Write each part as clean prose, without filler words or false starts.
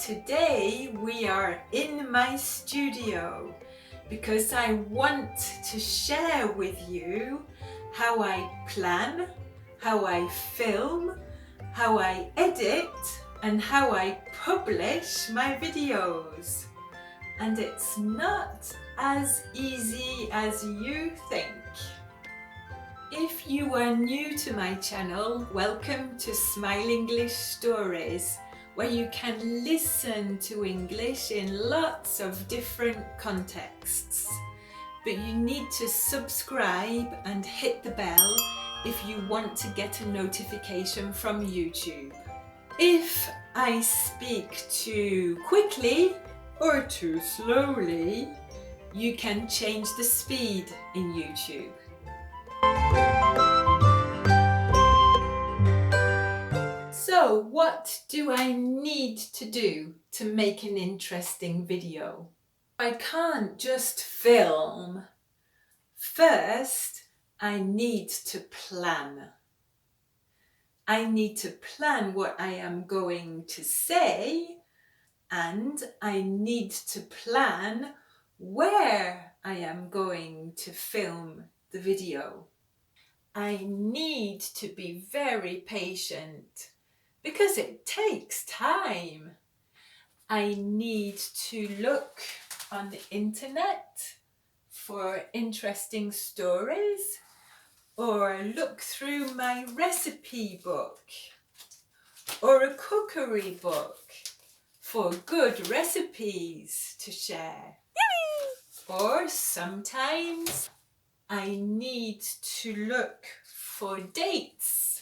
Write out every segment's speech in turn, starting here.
Today we are in my studio because I want to share with you how I plan, how I film, how I edit and how I publish my videos. And it's not as easy as you think. If you are new to my channel, welcome to Smile English Stories, where you can listen to English in lots of different contexts. But you need to subscribe and hit the bell if you want to get a notification from YouTube. If I speak too quickly or too slowly, you can change the speed in YouTube. So what do I need to do to make an interesting video? I can't just film. First, I need to plan. I need to plan what I am going to say, and I need to plan where I am going to film the video. I need to be very patient because it takes time. I need to look on the internet for interesting stories or look through my recipe book or a cookery book for good recipes to share. Or sometimes I need to look for dates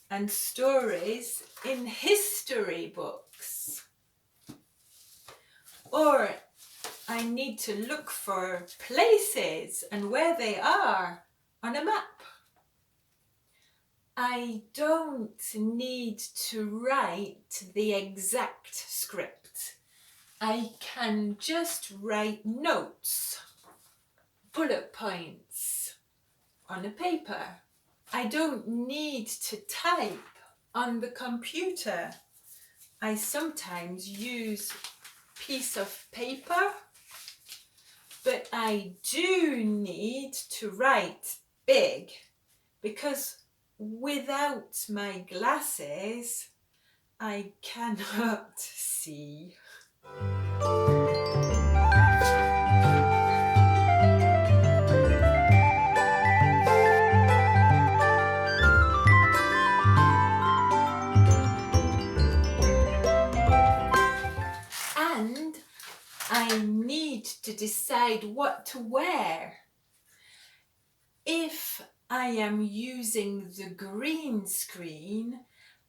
and stories in history books. Or I need to look for places and where they are on a map. I don't need to write the exact script. I can just write notes, bullet points on a paper. I don't need to type on the computer. I sometimes use a piece of paper, but I do need to write big because without my glasses, I cannot see. I need to decide what to wear. If I am using the green screen,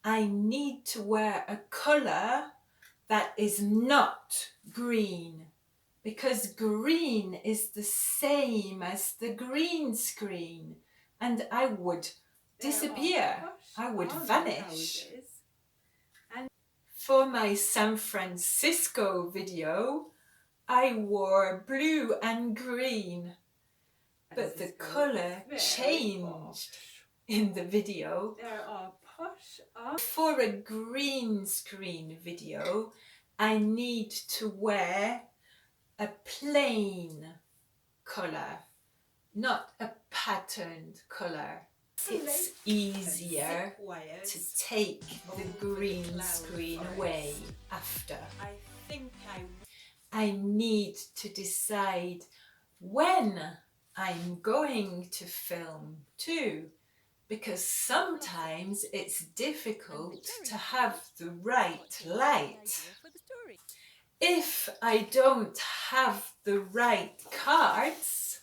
I need to wear a colour that is not green, because green is the same as the green screen and I would disappear, I would vanish. For my San Francisco video, I wore blue and green, but the colour changed in the video. For a green screen video, I need to wear a plain colour, not a patterned colour. It's easier to take the green screen away after. I need to decide when I'm going to film too, because sometimes it's difficult to have the right light. If I don't have the right cards,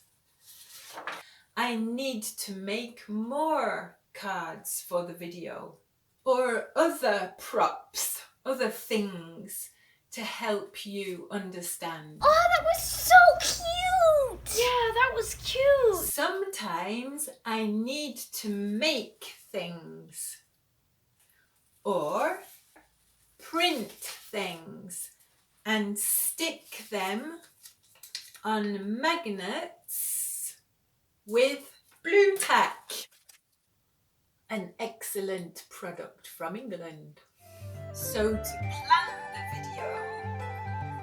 I need to make more cards for the video or other props, other things to help you understand. Oh, that was so cute! Yeah, that was cute! Sometimes I need to make things or print things and stick them on magnets with blue tack. An excellent product from England. So to plan the video,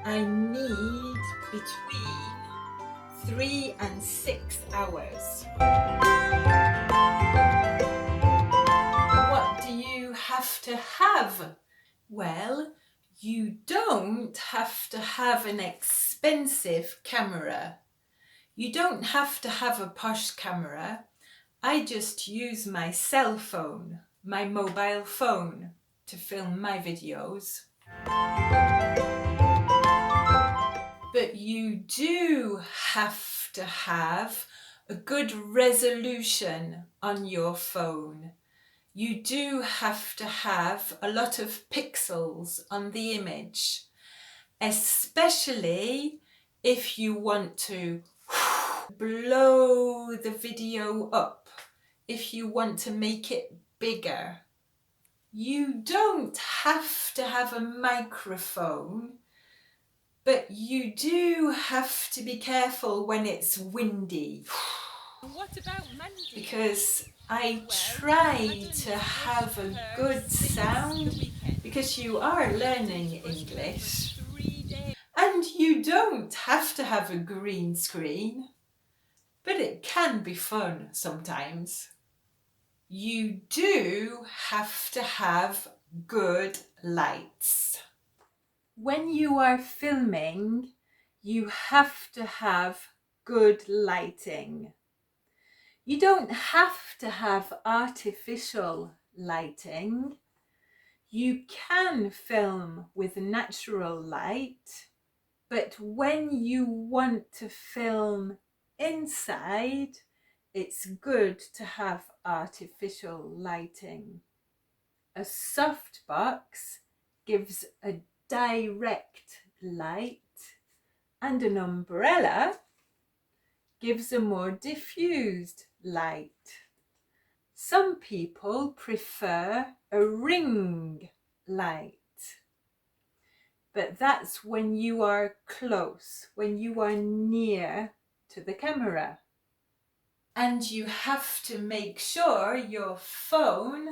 I need between 3 and 6 hours. What do you have to have? Well, you don't have to have an expensive camera. You don't have to have a posh camera. I just use my cell phone, my mobile phone, to film my videos. But you do have to have a good resolution on your phone. You do have to have a lot of pixels on the image, especially if you want to blow the video up, if you want to make it bigger. You don't have to have a microphone, but you do have to be careful when it's windy. What about Monday? Because I try to have a good sound, because you are learning English. And you don't have to have a green screen, but it can be fun sometimes. You do have to have good lights. When you are filming, you have to have good lighting. You don't have to have artificial lighting. You can film with natural light, but when you want to film inside, it's good to have artificial lighting. A softbox gives a direct light, and an umbrella gives a more diffused light. Some people prefer a ring light, but that's when you are close, when you are near to the camera. And you have to make sure your phone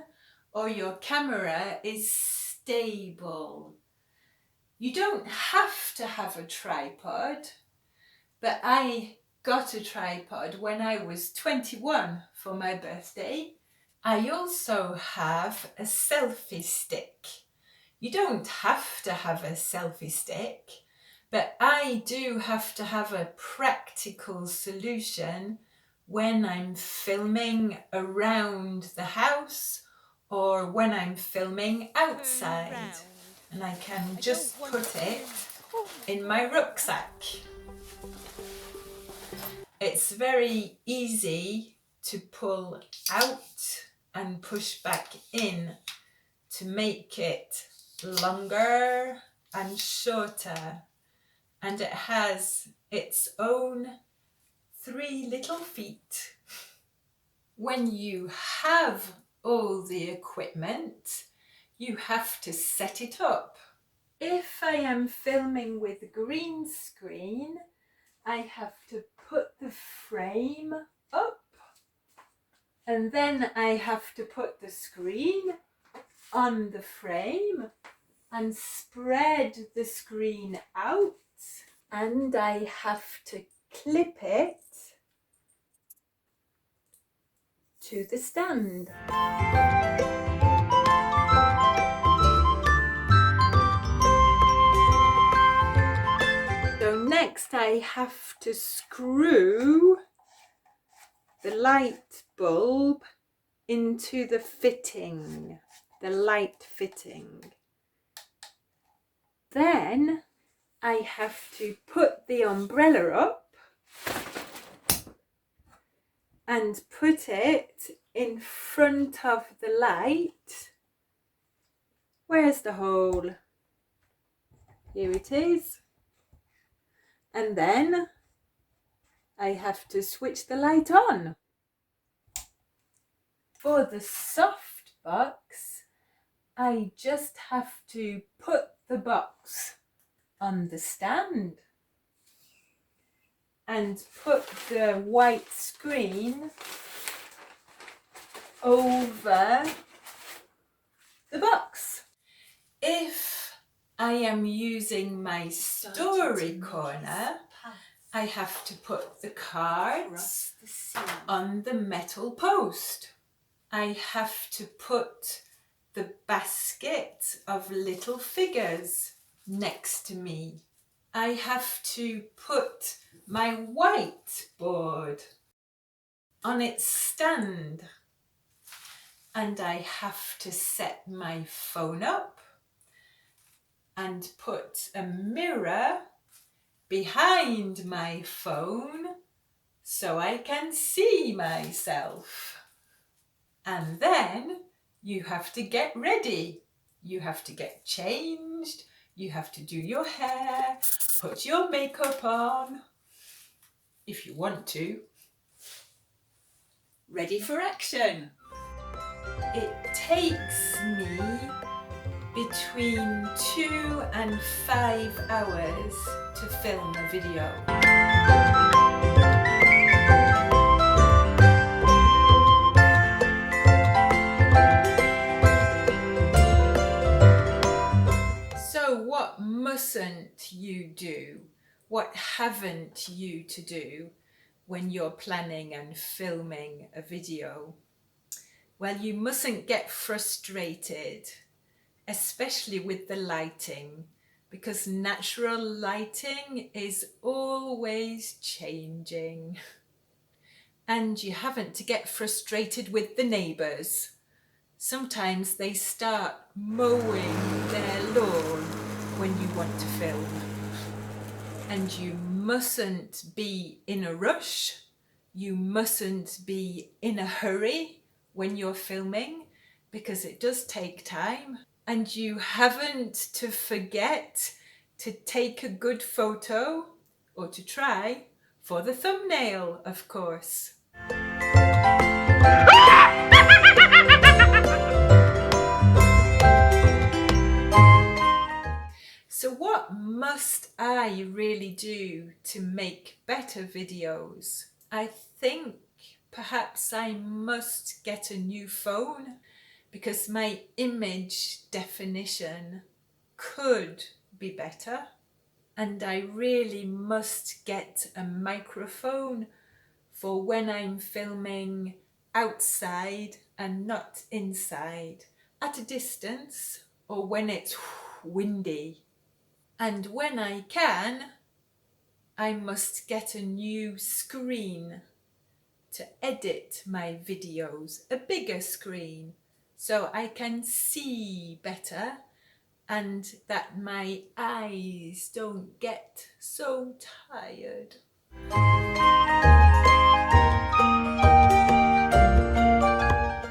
or your camera is stable. You don't have to have a tripod, but I got a tripod when I was 21 for my birthday. I also have a selfie stick. You don't have to have a selfie stick, but I do have to have a practical solution when I'm filming around the house or when I'm filming outside. And I can just put it in my rucksack. It's very easy to pull out and push back in to make it longer and shorter, and it has its own 3 little feet. When you have all the equipment, you have to set it up. If I am filming with a green screen, I have to put the frame up, and then I have to put the screen on the frame and spread the screen out, and I have to clip it to the stand. So next I have to screw the light bulb into the fitting, the light fitting. Then I have to put the umbrella up and put it in front of the light. Where's the hole? Here it is. And then I have to switch the light on. For the soft box, I just have to put the box on the stand and put the white screen over the box. If I am using my story corner. I have to put the cards on the metal post. I have to put the basket of little figures next to me. I have to put my whiteboard on its stand. And I have to set my phone up and put a mirror behind my phone so I can see myself. And then you have to get ready. You have to get changed. You have to do your hair, put your makeup on, if you want to. Ready for action. It takes me between 2 and 5 hours to film a video. So what mustn't you do? What haven't you to do when you're planning and filming a video? Well, you mustn't get frustrated, especially with the lighting, because natural lighting is always changing. And you haven't to get frustrated with the neighbours. Sometimes they start mowing their lawn when you want to film. And you mustn't be in a rush. You mustn't be in a hurry when you're filming, because it does take time. And you haven't to forget to take a good photo, or to try, for the thumbnail, of course. So what must I really do to make better videos? I think perhaps I must get a new phone, because my image definition could be better. And I really must get a microphone for when I'm filming outside and not inside, at a distance, or when it's windy. And when I can, I must get a new screen to edit my videos, a bigger screen, so I can see better and that my eyes don't get so tired.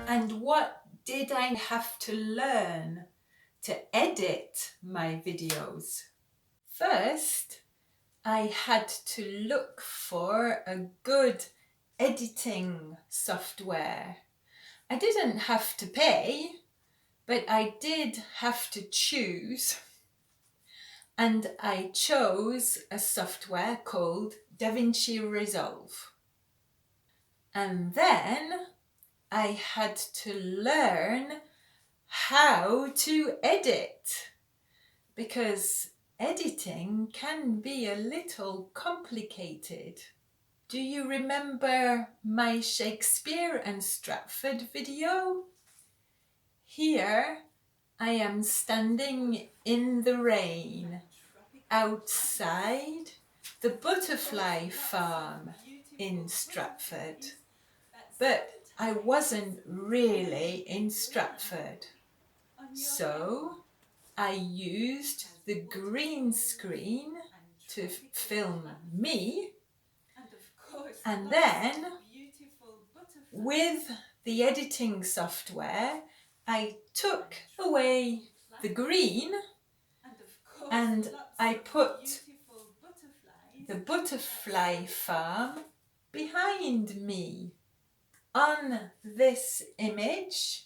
And what did I have to learn to edit my videos? First, I had to look for a good editing software. I didn't have to pay, but I did have to choose. And I chose a software called DaVinci Resolve. And then I had to learn how to edit, because editing can be a little complicated. Do you remember my Shakespeare and Stratford video? Here I am standing in the rain outside the butterfly farm in Stratford. But I wasn't really in Stratford. So I used the green screen to film me, and then with the editing software I took away the green and I put the butterfly farm behind me. On this image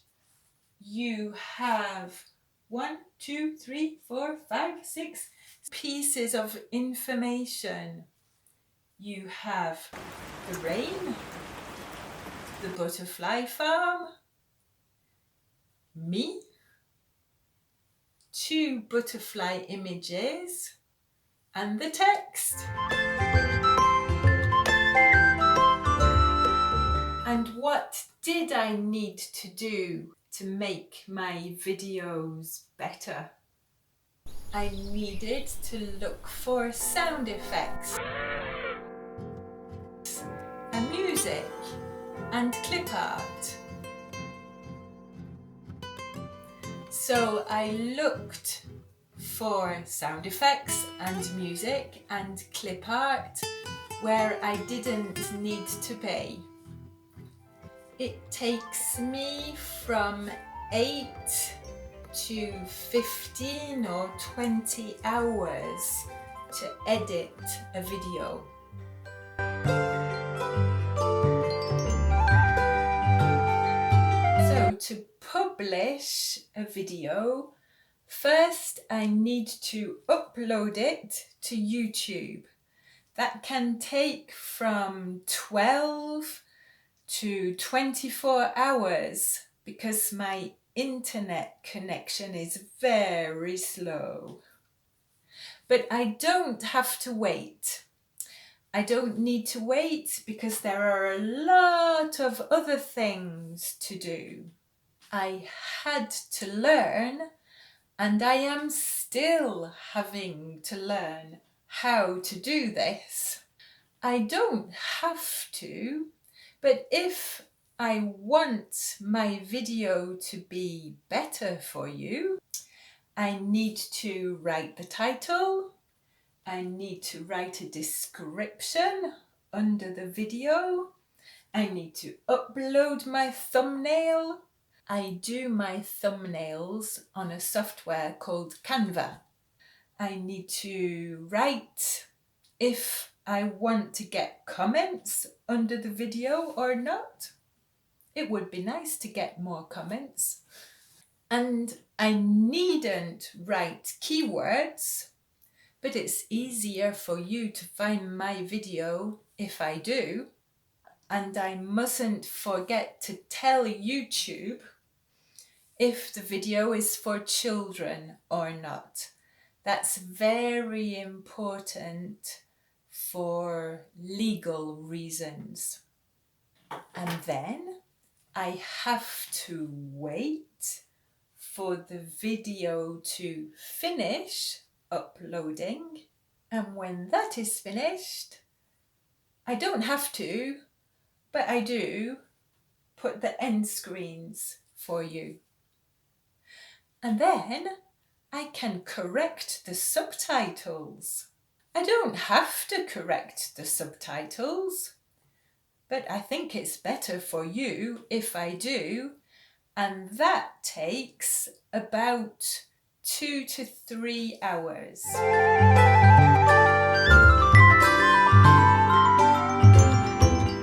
you have 1, 2, 3, 4, 5, 6 pieces of information. You have the rain, the butterfly farm, me, 2 butterfly images and the text. And what did I need to do to make my videos better? I needed to look for sound effects and music and clip art. So I looked for sound effects and music and clip art where I didn't need to pay. It takes me from 8 to 15 or 20 hours to edit a video. So to publish a video, first I need to upload it to YouTube. That can take from 12 to 24 hours because my internet connection is very slow. But I don't have to wait. I don't need to wait because there are a lot of other things to do. I had to learn, and I am still having to learn how to do this. I don't have to, but if I want my video to be better for you, I need to write the title, I need to write a description under the video, I need to upload my thumbnail. I do my thumbnails on a software called Canva. I need to write if I want to get comments under the video or not. It would be nice to get more comments. And I needn't write keywords, but it's easier for you to find my video if I do. And I mustn't forget to tell YouTube if the video is for children or not. That's very important for legal reasons. And then I have to wait for the video to finish uploading. And when that is finished, I don't have to, but I do put the end screens for you. And then I can correct the subtitles. I don't have to correct the subtitles, but I think it's better for you if I do, and that takes about 2 to 3 hours.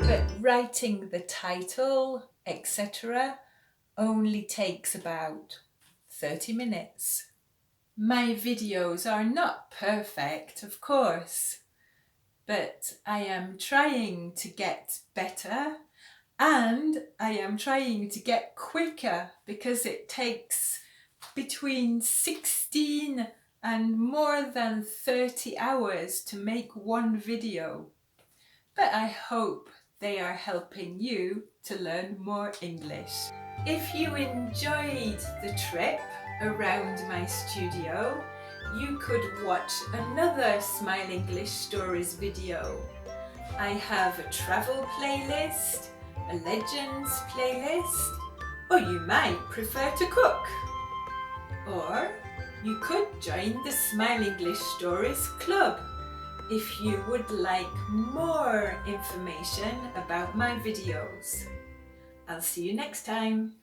But writing the title, etc., only takes about 30 minutes. My videos are not perfect, of course, but I am trying to get better, and I am trying to get quicker because it takes between 16 and more than 30 hours to make one video. But I hope they are helping you to learn more English. If you enjoyed the trip around my studio, you could watch another Smile English Stories video. I have a travel playlist, a legends playlist, or you might prefer to cook. Or you could join the Smile English Stories Club if you would like more information about my videos. I'll see you next time.